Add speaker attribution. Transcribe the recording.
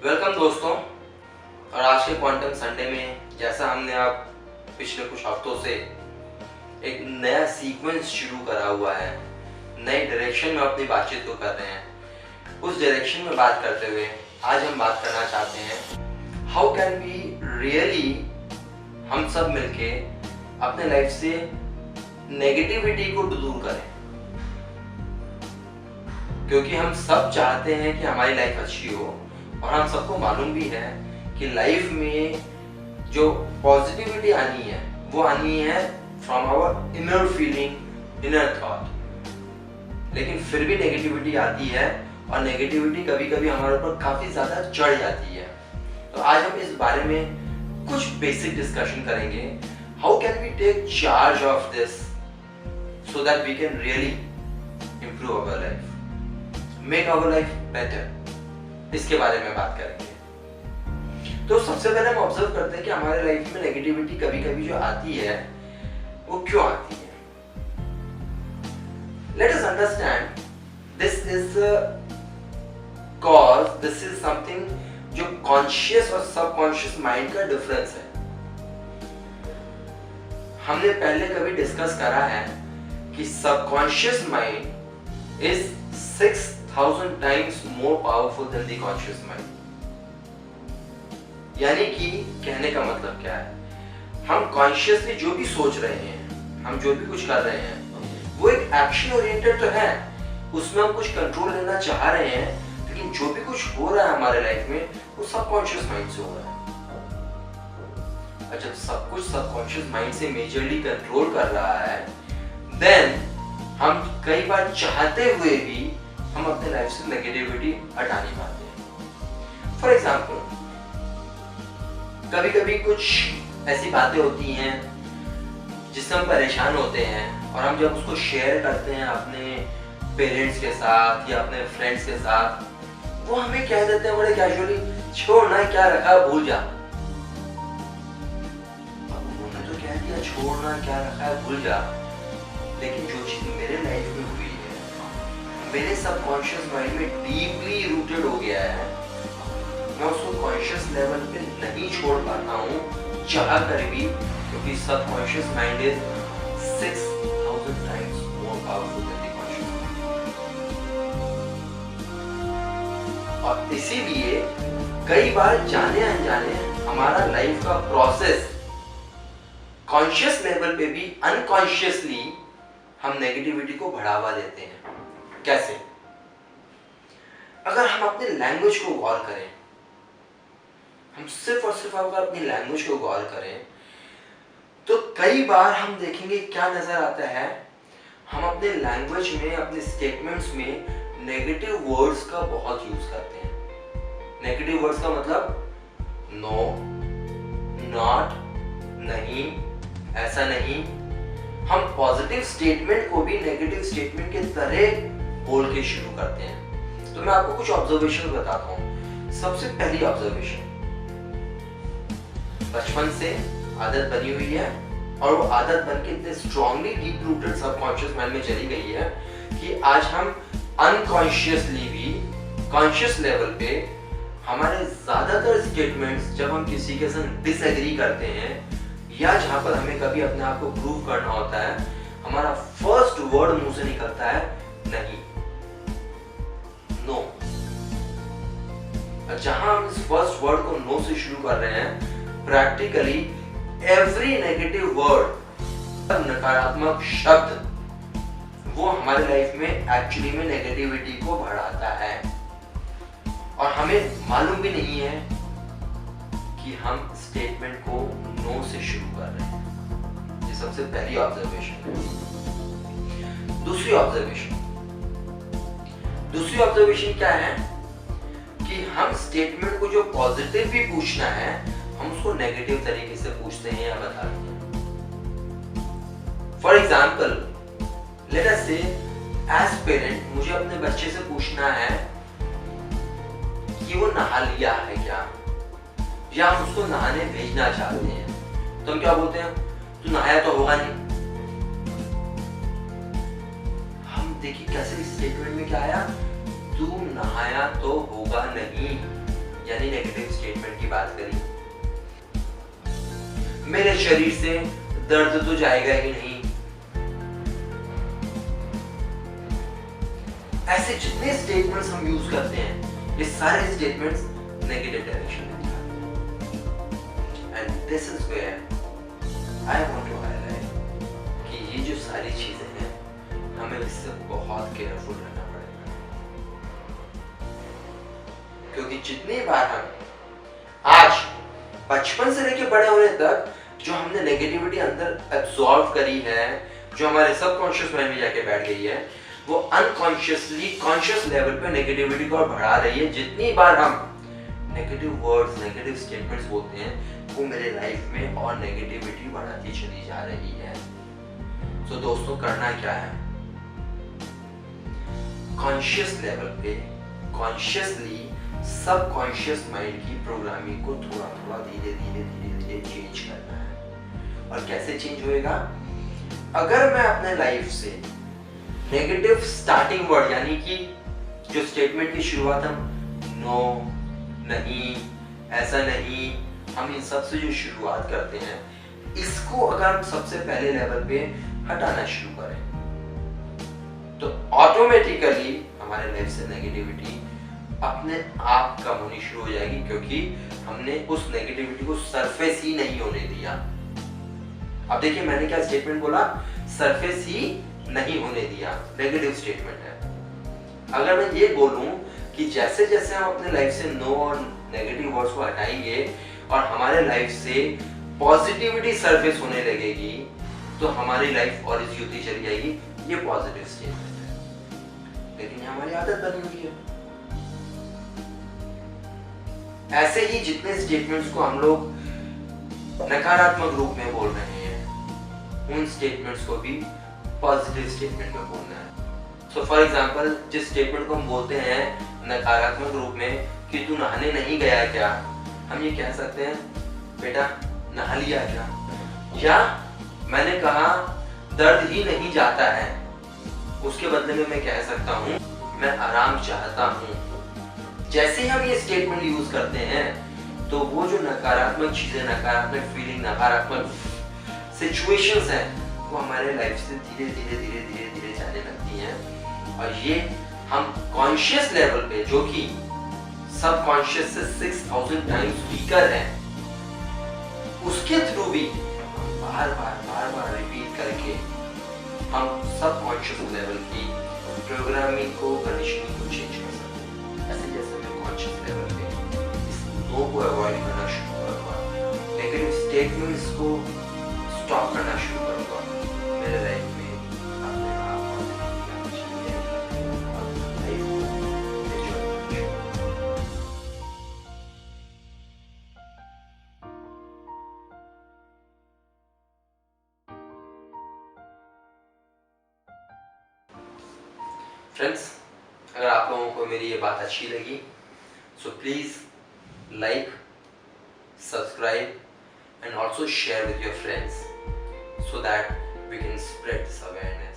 Speaker 1: Welcome दोस्तों। और आज के क्वांटम संडे में जैसा हमने आप पिछले कुछ हफ्तों से एक नया सीक्वेंस शुरू करा हुआ है, नए डायरेक्शन में अपनी बातचीत को कर रहे हैं, उस डायरेक्शन में बात करते हुए आज हम बात करना चाहते हैं हाउ कैन वी रियली हम सब मिलके अपने लाइफ से नेगेटिविटी को दूर करें। क्योंकि हम सब चाहते हैं कि हमारी लाइफ अच्छी हो और हम सबको मालूम भी है कि लाइफ में जो पॉजिटिविटी आनी है वो आनी है from our inner feeling, inner thought. लेकिन फिर भी नेगेटिविटी आती है और नेगेटिविटी कभी कभी हमारे ऊपर काफी ज्यादा चढ़ जाती है। तो आज हम इस बारे में कुछ बेसिक डिस्कशन करेंगे, how can we take charge of this so that we can really improve our life, make our life better. इसके बारे में बात करेंगे। तो सबसे पहले हम ऑब्जर्व करते हैं कि हमारे लाइफ में नेगेटिविटी कभी कभी जो आती है वो क्यों आती है। Let us understand this is cause, this is something जो कॉन्शियस और सबकॉन्शियस माइंड का डिफरेंस है। हमने पहले कभी डिस्कस करा है कि subconscious mind is 6000 times more powerful than the conscious mind। यानी कि कहने का मतलब क्या है, हम कॉन्शियसली जो भी सोच रहे हैं, हम जो भी कुछ कर रहे हैं वो एक एक्शन ओरिएंटेड तो है, उसमें हम कुछ कंट्रोल लेना चाह रहे हैं, लेकिन जो भी कुछ हो रहा है हमारे लाइफ में वो सबकॉन्शियस माइंड से हो रहा है। और जब सब कुछ सबकॉन्शियस माइंड से मेजरली कंट्रोल कर रहा है, देन हम कई बार चाहते हुए भी हम अपने लाइफ से नेगेटिविटी हटा नहीं पाते हैं। फॉर एग्जाम्पल, कभी कभी कुछ ऐसी बातें होती हैं जिससे हम परेशान होते हैं और हम जब उसको शेयर करते हैं अपने पेरेंट्स के साथ या अपने फ्रेंड्स के साथ, वो हमें कह देते हैं बड़े कैजुअली, छोड़ ना, क्या रखा भूल जा। अब उन्होंने तो कह दिया छोड़ना क्या रखा है भूल जा, लेकिन जो चीज मेरे लाइफ में हुई है, मेरे सबकॉन्शियस माइंड में डीपली रूटेड हो गया है, मैं उसको कॉन्शियस लेवल पे नहीं छोड़ पाता हूँ चाह कर भी, क्योंकि subconscious mind is 6000 times more powerful than the conscious mind। और इसीलिए कई बार जाने अनजाने हमारा लाइफ का प्रोसेस कॉन्शियस लेवल पे भी अनकॉन्शियसली हम नेगेटिविटी को बढ़ावा देते हैं। कैसे? अगर हम अपनी लैंग्वेज को गौर करें, हम सिर्फ और सिर्फ अगर अपनी लैंग्वेज को गौर करें, तो कई बार हम देखेंगे क्या नजर आता है, हम अपने लैंग्वेज में, अपने स्टेटमेंट्स में नेगेटिव वर्ड्स का बहुत यूज करते हैं। नेगेटिव वर्ड्स का मतलब नो, नॉट, नहीं, ऐसा नहीं। हम पॉजिटिव स्टेटमेंट को भी नेगेटिव स्टेटमेंट के तरह बोल के शुरू करते हैं। तो मैं आपको कुछ ऑब्जर्वेशन बताता हूँ। सबसे पहली ऑब्जर्वेशन, बचपन से आदत बनी हुई है और वो आदत बन के इतने strongly deep rooted subconscious mind में चली गई है कि आज हम अनकॉन्शियसली भी कॉन्शियस लेवल पे हमारे ज्यादातर स्टेटमेंट्स, जब हम किसी के साथ डिसएग्री करते हैं या जहां पर हमें कभी अपने आप को प्रूव करना होता है, हमारा फर्स्ट वर्ड मुंह से निकलता है नहीं, नो। जहां हम इस फर्स्ट वर्ड को नो से शुरू कर रहे हैं, प्रैक्टिकली एवरी नेगेटिव वर्ड, नकारात्मक शब्द, वो हमारे लाइफ में एक्चुअली में नेगेटिविटी को बढ़ाता है और हमें मालूम भी नहीं है कि हम स्टेटमेंट को नो से शुरू कर रहे हैं। ये सबसे पहली ऑब्जर्वेशन है। दूसरी ऑब्जर्वेशन क्या है कि हम स्टेटमेंट को जो पॉजिटिव भी पूछना है, हम उसको नेगेटिव तरीके से पूछते हैं या बताते हैं। फॉर एग्जाम्पल, लेट अस से एज पेरेंट मुझे अपने बच्चे से पूछना है कि वो नहा लिया है क्या, या हम उसको नहाने भेजना चाहते हैं, तो हम क्या बोलते हैं, तू नहाया तो होगा नहीं। हम देखिए कैसे इस स्टेटमेंट में क्या आया, तू नहाया तो होगा नहीं। यानी नेगेटिव स्टेटमेंट की बात करी, मेरे शरीर से दर्द तो जाएगा ही नहीं, ऐसे जितने स्टेटमेंट्स हम यूज करते हैं ये सारे स्टेटमेंट्स नेगेटिव डायरेक्शन में दिखाते हैं। And this is where I want to highlight कि ये जो सारी चीजें हैं हमें इससे बहुत केयरफुल रहना पड़ेगा, क्योंकि जितनी बार हम आज बचपन से लेकर बड़े होने तक जो हमने नेगेटिविटी अंदर एब्सॉर्ब करी है, जो हमारे सबकॉन्शियस माइंड में जाके बैठ गई है, वो अनकॉन्शियसली कॉन्शियस लेवल पे नेगेटिविटी को बढ़ा रही है। जितनी बार हम नेगेटिव वर्ड्स, नेगेटिव स्टेटमेंट्स बोलते हैं, वो मेरे लाइफ में और नेगेटिविटी बढ़ाती चली जा रही है। तो दोस्तों करना क्या है, कॉन्शियस लेवल पे कॉन्शियसली सबकॉन्शियस माइंड की प्रोग्रामिंग को थोड़ा थोड़ा धीरे धीरे चेंज करना है। और कैसे चेंज होएगा, अगर मैं अपने लाइफ से नेगेटिव स्टार्टिंग वर्ड यानी कि जो स्टेटमेंट की शुरुआत हम नो, नहीं, ऐसा नहीं, हम इन सब से जो शुरुआत करते हैं, इसको अगर हम सबसे पहले लेवल पे हटाना शुरू करें तो ऑटोमेटिकली हमारे लाइफ से नेगेटिविटी अपने आप कम होनी शुरू हो जाएगी, क्योंकि हमने उस नेगेटिविटी को सरफेस ही नहीं होने दिया। अब देखिए मैंने क्या स्टेटमेंट बोला, सरफेस ही नहीं होने दिया, नेगेटिव स्टेटमेंट है। अगर मैं ये बोलूं कि जैसे जैसे हम अपने लाइफ से नो और नेगेटिव वर्ड्स को हटाएंगे और हमारे लाइफ से पॉजिटिविटी सरफेस होने लगेगी, तो हमारी लाइफ और इजी होती चली जाएगी। ये पॉजिटिव स्टेटमेंट है, लेकिन ये हमारी आदत बनी हुई है। ऐसे ही जितने स्टेटमेंट्स को हम लोग नकारात्मक रूप में बोल रहे हैं, उन स्टेटमेंट्स को भी पॉजिटिव स्टेटमेंट में बोलना है। सो फॉर एग्जांपल, जिस स्टेटमेंट को हम बोलते हैं नकारात्मक रूप में कि तू नहाने नहीं गया क्या, हम ये कह सकते हैं बेटा नहा लिया क्या, या मैंने कहा दर्द ही नहीं जाता है, उसके बदले में मैं कह सकता हूँ मैं आराम चाहता हूँ। जैसे ही हम ये स्टेटमेंट यूज करते हैं तो वो जो नकारात्मक चीजें, नकारात्मक फीलिंग, नकारात्मक सिचुएशंस हैं, वो हमारे लाइफ से धीरे धीरे जाने लगती हैं। और ये हम कॉन्शियस लेवल पे, जो कि सबकॉन्शियस से 6000 टाइम्स वीकर है, उसके थ्रू भी बार बार रिपीट करके हम सबकॉन्शियस लेवल की प्रोग्रामिंग को, कंडीशनिंग को चेंज कर सकते हैं। ऐसे जैसे मैं कॉन्शियस लेवल पे इस नो को अवॉइड करना शुरू करूंगा, नेगेटिव स्टेटमेंट्स को स्टॉप करना शुरू करूंगा, मेरे लाइफ में अपने आप फ्रेंड्स, अगर आप लोगों को मेरी ये बात अच्छी लगी so please like, subscribe and also share with your friends so that we can spread this awareness.